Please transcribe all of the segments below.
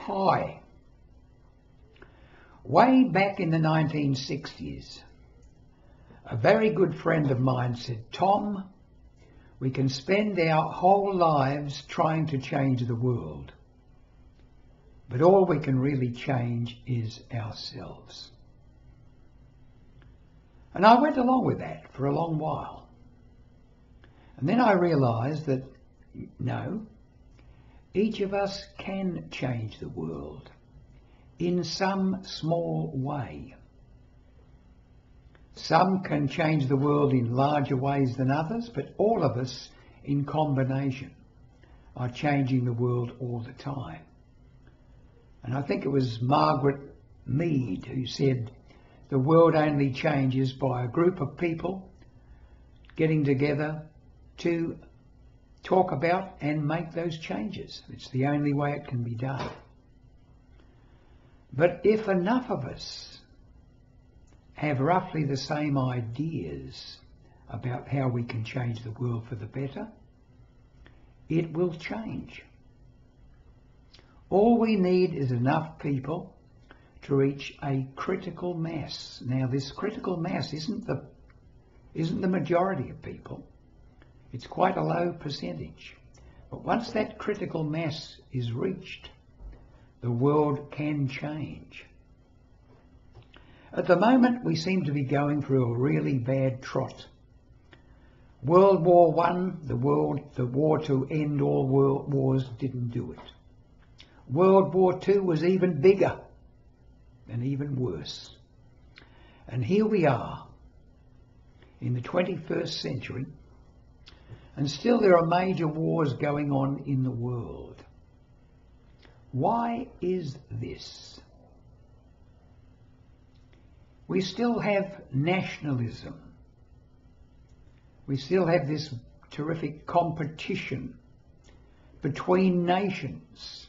Hi. Way back in the 1960s, a very good friend of mine said, "Tom, we can spend our whole lives trying to change the world, but all we can really change is ourselves." And I went along with that for a long while. And then I realised that, no, each of us can change the world in some small way. Some can change the world in larger ways than others, but all of us in combination are changing the world all the time. And I think it was Margaret Mead who said, the world only changes by a group of people getting together to talk about and make those changes. It's the only way it can be done. But if enough of us have roughly the same ideas about how we can change the world for the better, it will change. All we need is enough people to reach a critical mass. Now, this critical mass isn't the majority of people. It's quite a low percentage. But once that critical mass is reached, the world can change. At the moment, we seem to be going through a really bad trot. World War I, the war to end all world wars, didn't do it. World War II was even bigger and even worse. And here we are in the 21st century, and still there are major wars going on in the world. Why is this? We still have nationalism. We still have this terrific competition between nations,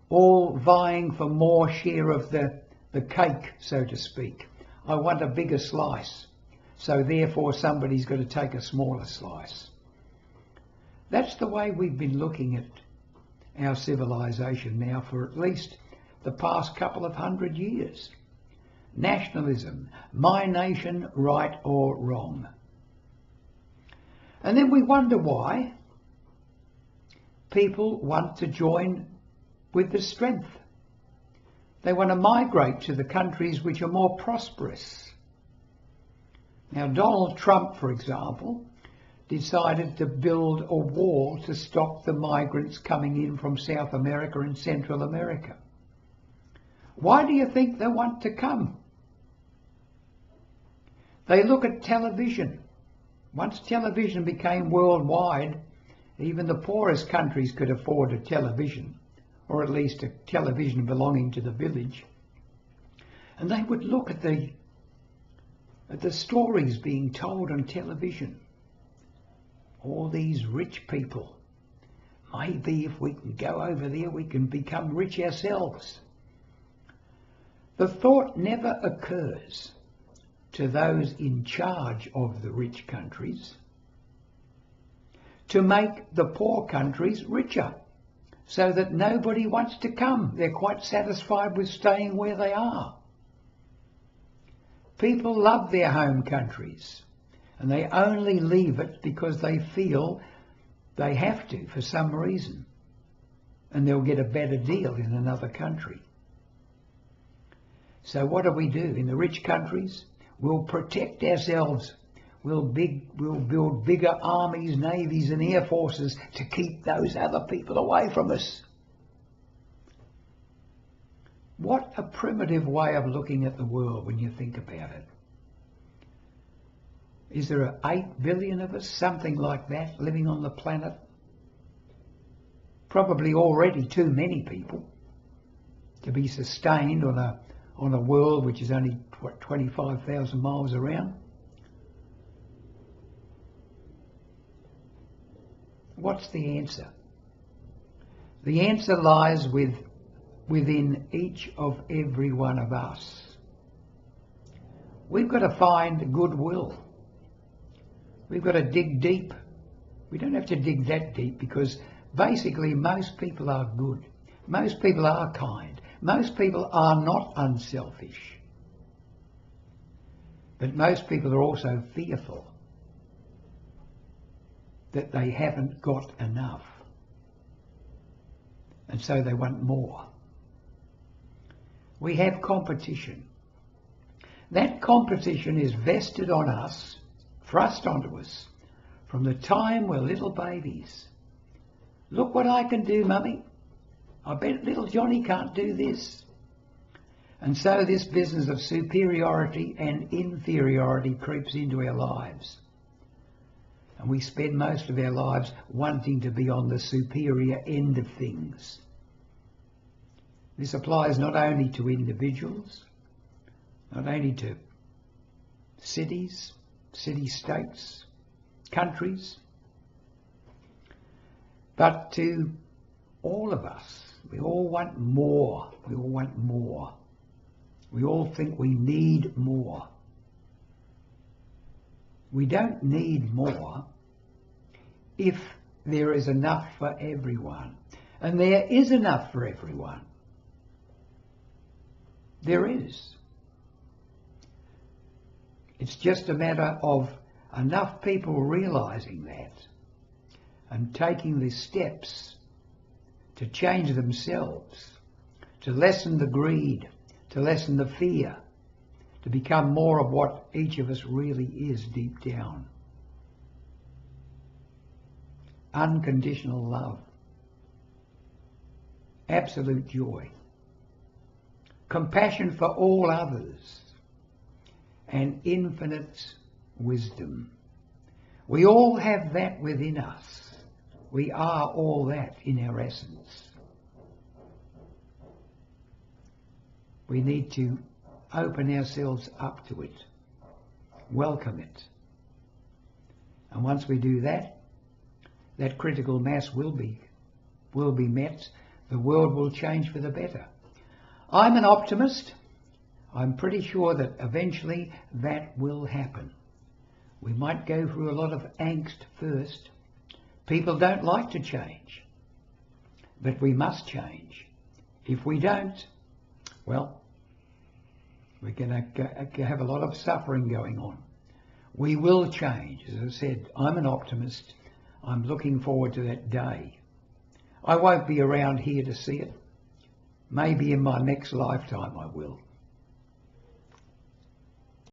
all vying for more share of the cake, so to speak. I want a bigger slice, so therefore somebody's got to take a smaller slice. That's the way we've been looking at our civilization now for at least the past couple of 100 years. Nationalism, my nation, right or wrong. And then we wonder why people want to join with the strength. They want to migrate to the countries which are more prosperous. Now, Donald Trump, for example, decided to build a wall to stop the migrants coming in from South America and Central America. Why do you think they want to come? They look at television. Once television became worldwide, even the poorest countries could afford a television, or at least a television belonging to the village. And they would look at the stories being told on television. All these rich people. Maybe if we can go over there, we can become rich ourselves. The thought never occurs to those in charge of the rich countries to make the poor countries richer so that nobody wants to come. They're quite satisfied with staying where they are. People love their home countries, and they only leave it because they feel they have to for some reason, and they'll get a better deal in another country. So what do? In the rich countries, we'll protect ourselves. We'll build bigger armies, navies and air forces to keep those other people away from us. What a primitive way of looking at the world when you think about it. Is there 8 billion of us, something like that, living on the planet? Probably already too many people to be sustained on a world which is only, 25,000 miles around. What's the answer? The answer lies within each of every one of us. We've got to find goodwill. We've got to dig deep. We don't have to dig that deep because basically most people are good. Most people are kind. Most people are not unselfish. But most people are also fearful that they haven't got enough. And so they want more. We have competition. That competition is vested on us, thrust onto us, from the time we're little babies. Look what I can do, Mummy. I bet little Johnny can't do this. And so this business of superiority and inferiority creeps into our lives. And we spend most of our lives wanting to be on the superior end of things. This applies not only to individuals, not only to cities, city-states, countries, but to all of us. We all want more. We all want more. We all think we need more. We don't need more if there is enough for everyone. And there is enough for everyone. There is. It's just a matter of enough people realising that and taking the steps to change themselves, to lessen the greed, to lessen the fear, to become more of what each of us really is deep down. Unconditional love, absolute joy, compassion for all others, and infinite wisdom. We all have that within us. We are all that in our essence. We need to open ourselves up to it, welcome it. And once we do that, that critical mass will be met. The world will change for the better. I'm an optimist. I'm pretty sure that eventually that will happen. We might go through a lot of angst first. People don't like to change, but we must change. If we don't, well, we're going to have a lot of suffering going on. We will change. As I said, I'm an optimist. I'm looking forward to that day. I won't be around here to see it. Maybe in my next lifetime I will.